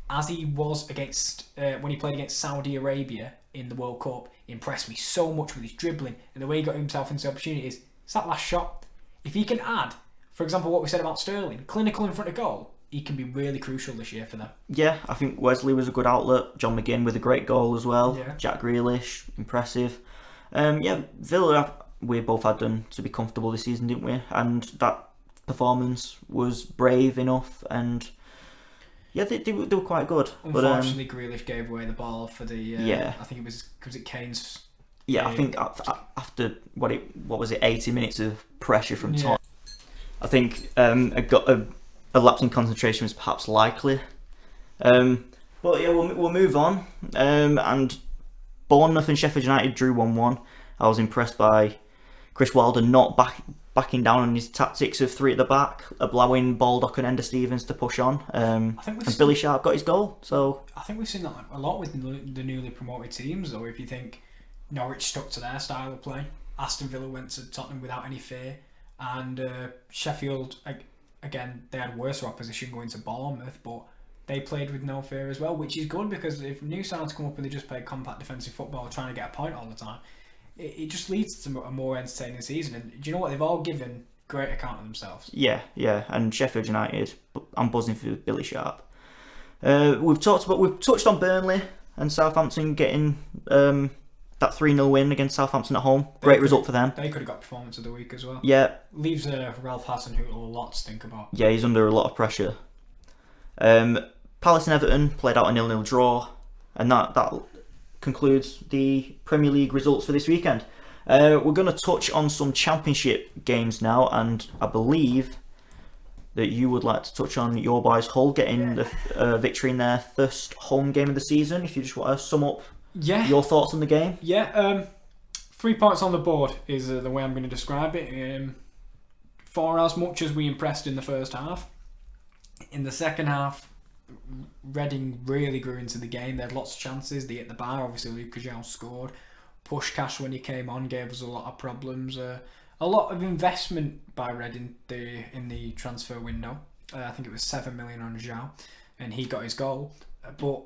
as he was against when he played against Saudi Arabia in the World Cup, he impressed me so much with his dribbling and the way he got himself into opportunities. It's that last shot. If he can add, for example, what we said about Sterling, clinical in front of goal, he can be really crucial this year for them. Yeah, I think Wesley was a good outlet. John McGinn with a great goal as well. Yeah. Jack Grealish, impressive. Villa, we both had them to be comfortable this season, didn't we? And that performance was brave enough, and yeah, they were quite good. Unfortunately, Grealish gave away the ball for the. I think it was Kane's. Yeah, I think after what was it, 80 minutes of pressure from Tottenham, I think a lapse in concentration was perhaps likely. But yeah, we'll move on. And Bournemouth and Sheffield United drew 1-1. I was impressed by Chris Wilder not backing down on his tactics of three at the back, allowing Baldock and Ender Stevens to push on. And Billy Sharp got his goal. So I think we've seen that a lot with the newly promoted teams, though. If you think Norwich stuck to their style of play, Aston Villa went to Tottenham without any fear, and Sheffield, again, they had worse opposition going to Bournemouth, but they played with no fear as well, which is good, because if new sides come up and they just play compact defensive football trying to get a point all the time, it just leads to a more entertaining season. And do you know what? They've all given great account of themselves. Yeah, and Sheffield United, I'm buzzing for Billy Sharp. We've touched on Burnley and Southampton getting that 3-0 win against Southampton at home. Great result for them. They could have got performance of the week as well. Yeah. Leaves Ralph Hasenhüttl a lot to think about. Yeah, he's under a lot of pressure. Palace and Everton played out a 0-0 draw, and that concludes the Premier League results for this weekend. We're going to touch on some Championship games now, and I believe that you would like to touch on your boys Hull getting the victory in their first home game of the season. If you just want to sum up your thoughts on the game. 3 points on the board is the way I'm going to describe it. For as much as we impressed in the first half, in the second half, Reading really grew into the game. They had lots of chances. They hit the bar. Obviously, Luke João scored. Pushkash, when he came on, gave us a lot of problems. A lot of investment by Reading in the transfer window. I think it was 7 million on João, and he got his goal. But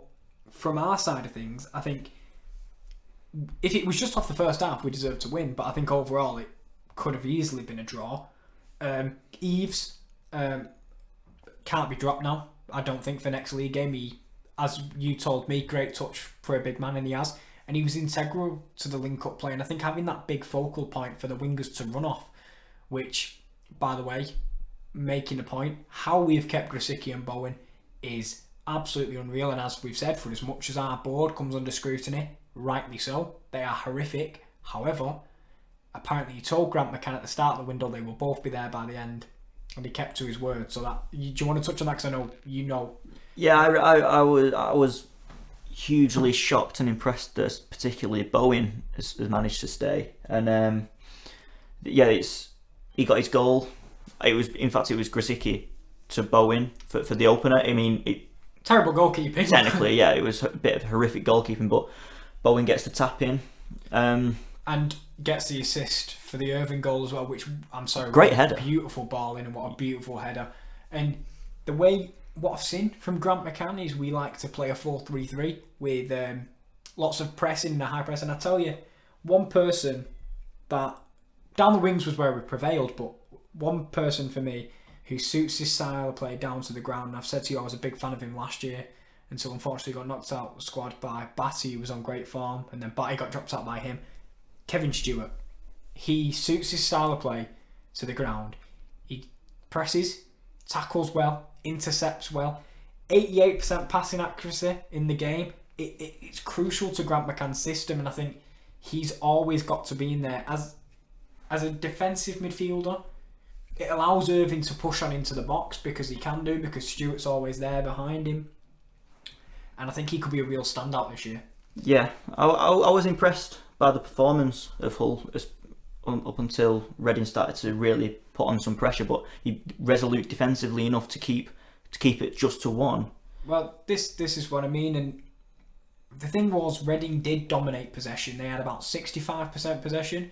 from our side of things, I think if it was just off the first half, we deserved to win. But I think overall, it could have easily been a draw. Eves can't be dropped now. I don't think for next league game. He, as you told me, great touch for a big man, and he has. And he was integral to the link-up play. And I think having that big focal point for the wingers to run off, which, by the way, making a point, how we've kept Grosicki and Bowen is absolutely unreal. And as we've said, for as much as our board comes under scrutiny, rightly so, they are horrific. However, apparently you told Grant McCann at the start of the window they will both be there by the end. and he kept to his word. So that do you want to touch on that? Because I know you know. Yeah, I was hugely shocked and impressed that particularly Bowen has managed to stay. And he got his goal. It was Grzycki to Bowen for the opener. I mean, terrible goalkeeping. Technically, yeah, it was a bit of horrific goalkeeping, but Bowen gets the tap in. And gets the assist for the Irving goal as well, which great header, beautiful ball in, and what a beautiful header. And the way what I've seen from Grant McCann is we like to play a 4-3-3 with lots of pressing and a high press. And I tell you, one person that down the wings was where we prevailed, but one person for me who suits his style of play down to the ground. And I've said to you I was a big fan of him last year until unfortunately got knocked out of the squad by Batty, who was on great form, and then Batty got dropped out by him. Kevin Stewart. He suits his style of play to the ground. He presses, tackles well, intercepts well. 88% passing accuracy in the game. It's crucial to Grant McCann's system, and I think he's always got to be in there as a defensive midfielder. It allows Irving to push on into the box because Stewart's always there behind him, and I think he could be a real standout this year. Yeah, I was impressed by the performance of Hull up until Reading started to really put on some pressure, but he resolute defensively enough to keep it just to 1. Well, this is what I mean, and the thing was Reading did dominate possession. They had about 65% possession,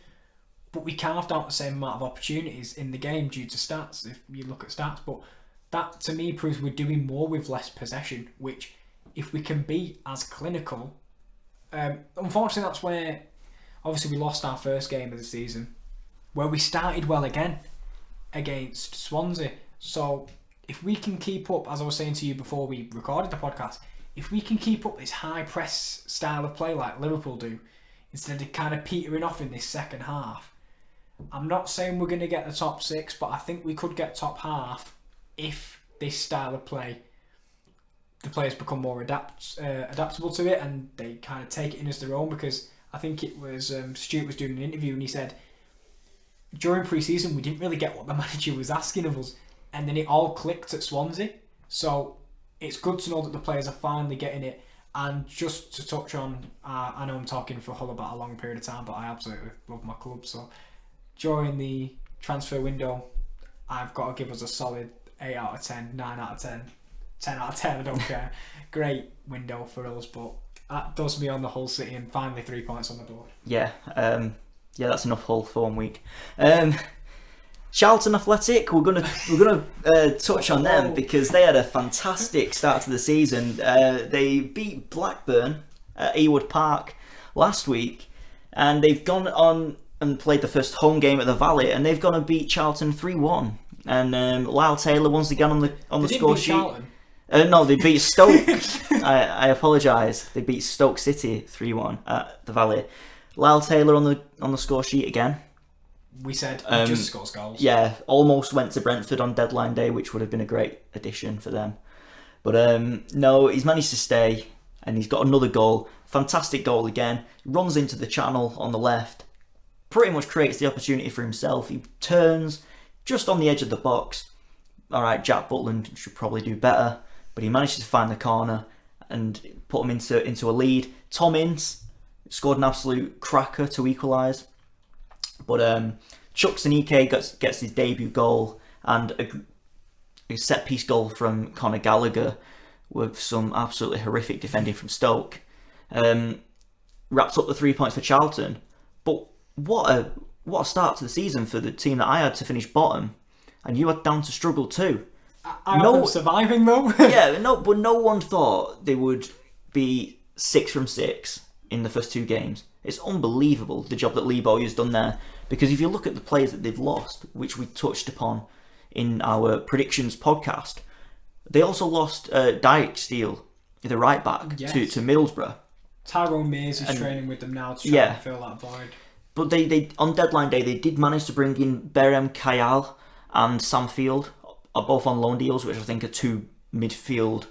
but we carved out the same amount of opportunities in the game due to stats, if you look at stats. But that, to me, proves we're doing more with less possession, which, if we can be as clinical... unfortunately, that's where, obviously, we lost our first game of the season, where we started well again against Swansea. So, if we can keep up, as I was saying to you before we recorded the podcast, if we can keep up this high press style of play like Liverpool do, instead of kind of petering off in this second half, I'm not saying we're going to get the top 6, but I think we could get top half if this style of play, the players become more adaptable to it, and they kind of take it in as their own. Because I think it was Stuart was doing an interview and he said during pre-season we didn't really get what the manager was asking of us, and then it all clicked at Swansea. So it's good to know that the players are finally getting it. And just to touch on, I know I'm talking for Hull about a long period of time, but I absolutely love my club. So during the transfer window, I've got to give us a solid 8 out of 10, 9 out of 10, 10 out of 10, I don't care. Great window for us, but that does me on the Hull City, and finally 3 points on the board. Yeah, that's enough Hull for 1 week. Charlton Athletic, we're gonna touch on them because they had a fantastic start to the season. They beat Blackburn at Ewood Park last week, and they've gone on and played the first home game at the Valley, and they've gone and beat Charlton 3-1. And Lyle Taylor once again on the score sheet. Charlton. No, they beat Stoke. I apologise. They beat Stoke City 3-1 at the Valley. Lyle Taylor on the score sheet again. We said just scores goals. Yeah, almost went to Brentford on deadline day, which would have been a great addition for them. But no, he's managed to stay, and he's got another goal. Fantastic goal again. Runs into the channel on the left. Pretty much creates the opportunity for himself. He turns just on the edge of the box. Alright, Jack Butland should probably do better, but he manages to find the corner and put him into a lead. Tom Ince scored an absolute cracker to equalise. But Chuck Sanike gets his debut goal, and a set-piece goal from Conor Gallagher with some absolutely horrific defending from Stoke. Wraps up the 3 points for Charlton. But what a start to the season for the team that I had to finish bottom, and you had down to struggle too. I had them surviving though. Yeah, but no one thought they would be 6 from 6 in the first 2 games. It's unbelievable the job that Lee Bowyer's done there, because if you look at the players that they've lost, which we touched upon in our predictions podcast, they also lost Dijksteel, the right back, to Middlesbrough. Tyrone Mears is training with them now to try and fill that void. But they on deadline day they did manage to bring in Berem Kayal and Sam Field, are both on loan deals, which I think are 2 midfield,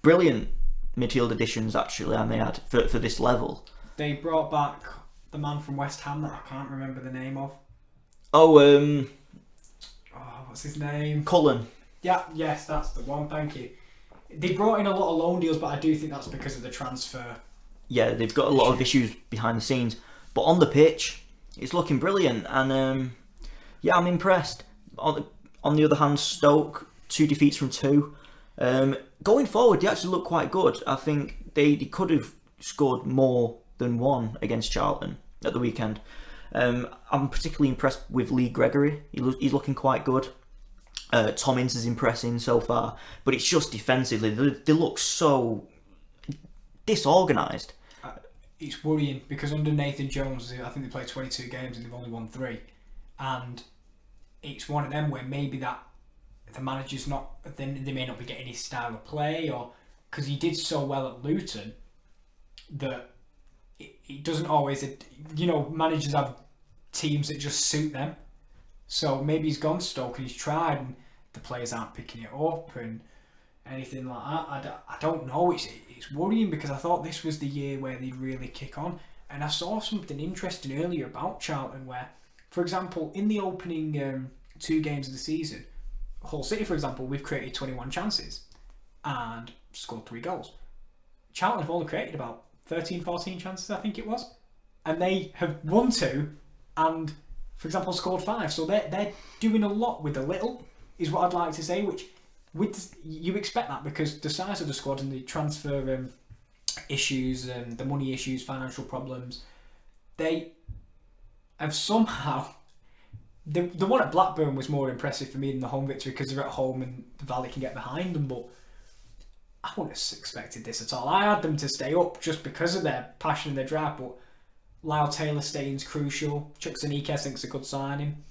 brilliant midfield additions actually, and they had for this level. They brought back the man from West Ham that I can't remember the name of. what's his name? Cullen. Yeah, yes, that's the one. Thank you. They brought in a lot of loan deals, but I do think that's because of the transfer. Yeah, they've got a lot of issues behind the scenes, but on the pitch, it's looking brilliant, and yeah, I'm impressed. On the other hand, Stoke, 2 defeats from 2. Going forward, they actually look quite good. I think they could have scored more than 1 against Charlton at the weekend. I'm particularly impressed with Lee Gregory. He's looking quite good. Tom Ince is impressing so far, but it's just defensively. They look so disorganised. It's worrying because under Nathan Jones, I think they played 22 games and they've only won 3. And it's one of them where maybe that the manager's not, then they may not be getting his style of play, or because he did so well at Luton that it doesn't always, managers have teams that just suit them. So maybe he's gone Stoke and he's tried and the players aren't picking it up and anything like that. I don't know. It's worrying because I thought this was the year where they'd really kick on. And I saw something interesting earlier about Charlton where, for example, in the opening 2 games of the season, Hull City, for example, we've created 21 chances and scored 3 goals. Charlton have only created about 13, 14 chances, I think it was. And they have won 2 and, for example, scored 5. So they're doing a lot with a little, is what I'd like to say, which you expect that because the size of the squad and the transfer issues and the money issues, financial problems, they have somehow... The one at Blackburn was more impressive for me than the home victory because they're at home and the Valley can get behind them, but I wouldn't have expected this at all. I had them to stay up just because of their passion and their drive, but Lyle Taylor staying's crucial. Chukwuemeka I think's a good signing.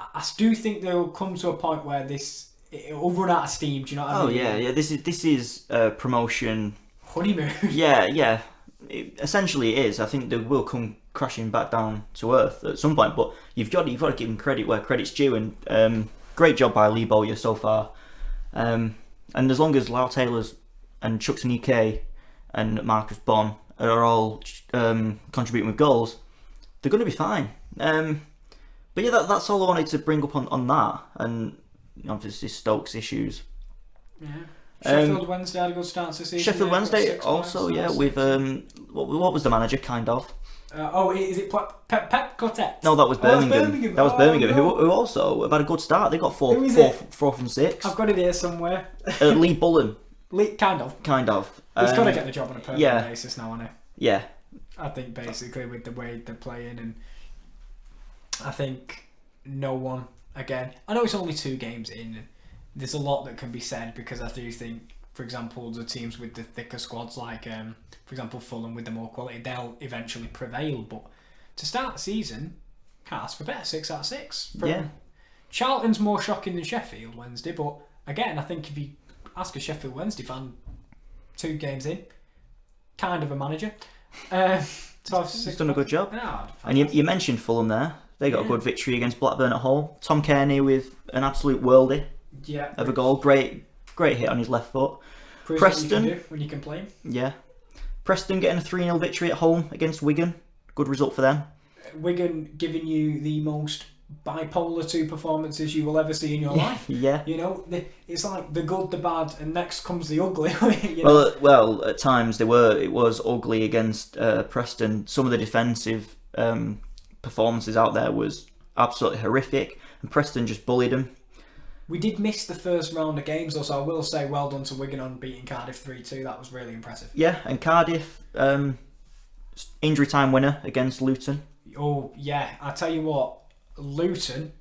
I do think they'll come to a point where it'll run out of steam. Do you know what I mean? Oh yeah. This is promotion honeymoon. Yeah. Essentially, it is. I think they will come crashing back down to earth at some point. But you've got to give them credit where credit's due. And great job by Lee Bowyer so far. And as long as Lyle Taylor's and Chukwuemeka and Marcus Bonn are all contributing with goals, they're going to be fine. But yeah, that's all I wanted to bring up on that, and obviously Stokes issues. Yeah. Sheffield Wednesday had a good start to the season. Sheffield Wednesday also, yeah, with what was the manager kind of? Is it Pep Cottet? No, that was Birmingham. That was Birmingham, no. who also have had a good start. They got 4 from 6. I've got it here somewhere. Lee Bullen. Kind of. He's got to get the job on a permanent basis now, hasn't he? Yeah. I think basically with the way they're playing, and I think no one, again, I know it's only 2 games in, and there's a lot that can be said because I do think, for example, the teams with the thicker squads like, for example, Fulham with the more quality, they'll eventually prevail, but to start the season, can't ask for better, 6 out of 6. Charlton's more shocking than Sheffield Wednesday, but again, I think if you ask a Sheffield Wednesday fan 2 games in, kind of a manager. He's done a good job. Yeah, and you mentioned Fulham there. They got a good victory against Blackburn at home. Tom Kearney with an absolute worldie of a goal. Great hit on his left foot. Proves Preston, what you can do when you can play him. Yeah. Preston getting a 3-0 victory at home against Wigan. Good result for them. Wigan giving you the most bipolar 2 performances you will ever see in your life. Yeah. It's like the good, the bad, and next comes the ugly. You know? Well, at times it was ugly against Preston. Some of the defensive performances out there was absolutely horrific, and Preston just bullied them. We did miss the first round of games, though, so I will say well done to Wigan on beating Cardiff 3-2. That was really impressive. Yeah, and Cardiff, injury time winner against Luton. Oh, yeah. I tell you what, Luton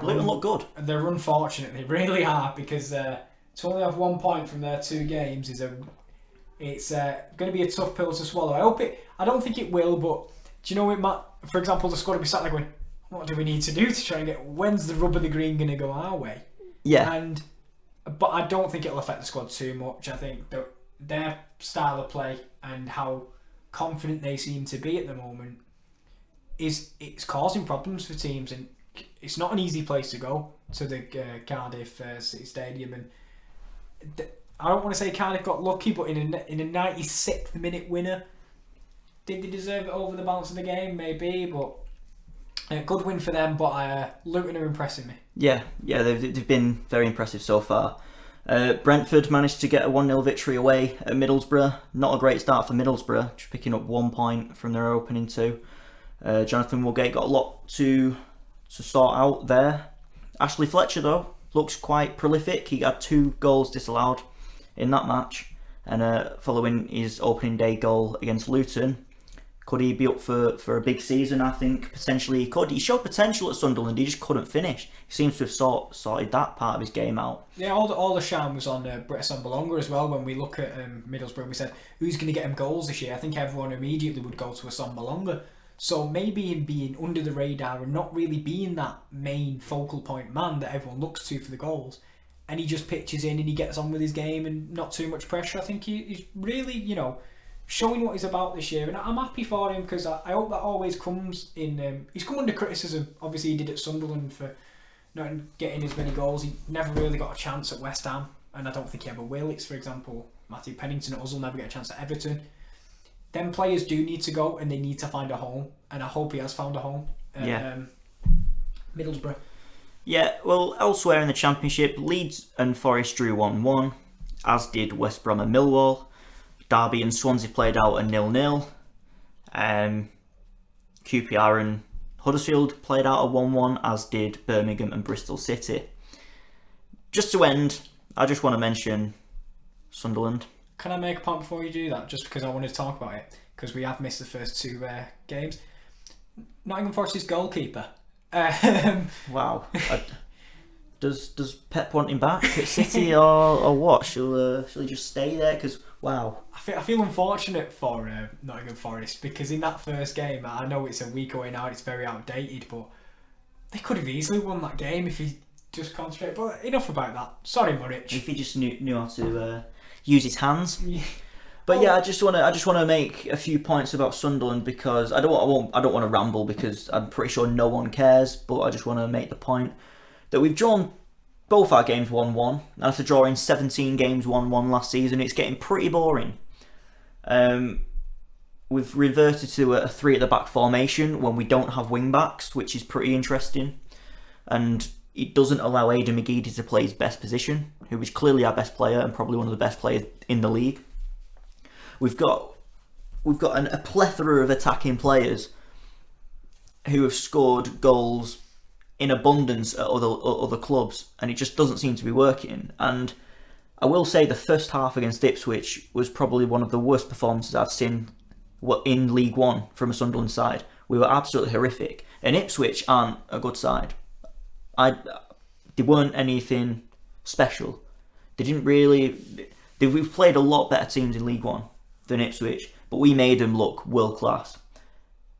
look good. They're unfortunate. They really are, because to only have 1 point from their 2 games it's going to be a tough pill to swallow. I don't think it will, but do you know it might? For example, the squad will be sat there going, what do we need to do to try and when's the rub of the green going to go our way? Yeah. But I don't think it'll affect the squad too much. I think that their style of play and how confident they seem to be at the moment it's causing problems for teams, and it's not an easy place to go, to the Cardiff City Stadium. And I don't want to say Cardiff got lucky, but in a 96th minute winner, did they deserve it over the balance of the game? Maybe, but Good win for them, but Luton are impressing me. Yeah, they've been very impressive so far. Brentford managed to get a 1-0 victory away at Middlesbrough. Not a great start for Middlesbrough, just picking up 1 point from their opening 2. Jonathan Woolgate got a lot to sort out there. Ashley Fletcher, though, looks quite prolific. He had 2 goals disallowed in that match, and following his opening day goal against Luton, could he be up for a big season? I think potentially he could. He showed potential at Sunderland, he just couldn't finish. He seems to have sorted that part of his game out. Yeah, all the shine was on Britt Assombalonga as well. When we look at Middlesbrough, we said, who's going to get him goals this year? I think everyone immediately would go to Assombalonga. So maybe him being under the radar and not really being that main focal point man that everyone looks to for the goals, and he just pitches in and he gets on with his game and not too much pressure. I think he's really, showing what he's about this year, and I'm happy for him because I hope that always comes in. He's come under criticism. Obviously, he did at Sunderland for not getting as many goals. He never really got a chance at West Ham, and I don't think he ever will. It's, for example, Matthew Pennington at us will never get a chance at Everton. Them players do need to go, and they need to find a home, and I hope he has found a home at Middlesbrough. Yeah, well, elsewhere in the Championship, Leeds and Forest drew 1-1, as did West Brom and Millwall. Derby and Swansea played out a 0-0. QPR and Huddersfield played out a 1-1, as did Birmingham and Bristol City. Just to end, I just want to mention Sunderland. Can I make a point before you do that? Just because I wanted to talk about it, because we have missed the first 2 games. Nottingham Forest's goalkeeper. Wow. Does Pep want him back at City or what? Shall he just stay there? Because wow. I feel unfortunate for Nottingham Forest, because in that first game, I know it's a week away now, it's very outdated, but they could have easily won that game if he just concentrated. But enough about that. Sorry, Muric. If he just knew how to use his hands. But yeah, I just want to make a few points about Sunderland, because I don't want to ramble, because I'm pretty sure no one cares. But I just want to make the point that we've drawn both our games 1-1, and after drawing 17 games 1-1 last season, it's getting pretty boring. We've reverted to a 3 at the back formation when we don't have wing backs, which is pretty interesting, and it doesn't allow Aidan McGeady to play his best position, who is clearly our best player and probably one of the best players in the league. We've got a plethora of attacking players who have scored goals in abundance at other clubs, and it just doesn't seem to be working. And I will say the first half against Ipswich was probably one of the worst performances I've seen in League One from a Sunderland side. We were absolutely horrific, and Ipswich aren't a good side. They weren't anything special. They didn't really. We've played a lot better teams in League One than Ipswich, but we made them look world class.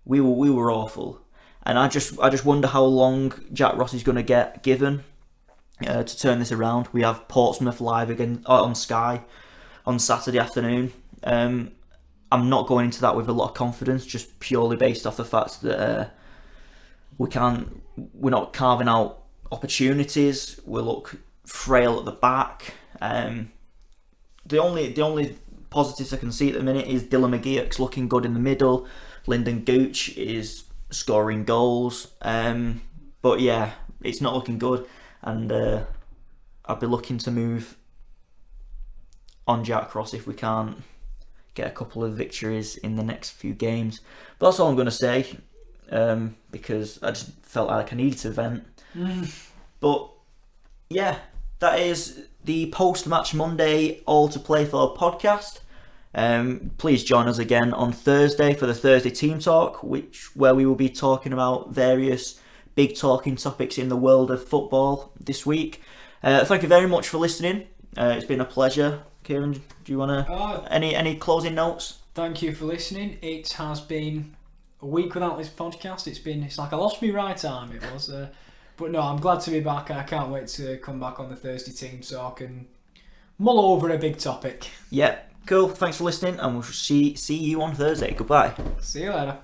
We were awful, and I just wonder how long Jack Ross is going to get given to turn this around. We have Portsmouth live again on Sky on Saturday afternoon. I'm not going into that with a lot of confidence, just purely based off the fact that we're not carving out opportunities. We look frail at the back. The only positives I can see at the minute is Dylan McGeoch's looking good in the middle. Lyndon Gooch is scoring goals. But yeah, it's not looking good, and I'll be looking to move on Jack Ross if we can't get a couple of victories in the next few games. But that's all I'm going to say, because I just felt like I needed to vent. But yeah, that is the post-match Monday All to Play For podcast. Please join us again on Thursday for the Thursday Team Talk, where we will be talking about various big talking topics in the world of football this week. Thank you very much for listening. It's been a pleasure. Kieran, do you want to any closing notes? Thank you for listening. It has been a week without this podcast. It's like I lost me right arm. It was, but no, I'm glad to be back, and I can't wait to come back on the Thursday Team Talk and mull over a big topic. Yeah, cool. Thanks for listening, and we'll see you on Thursday. Goodbye. See you later.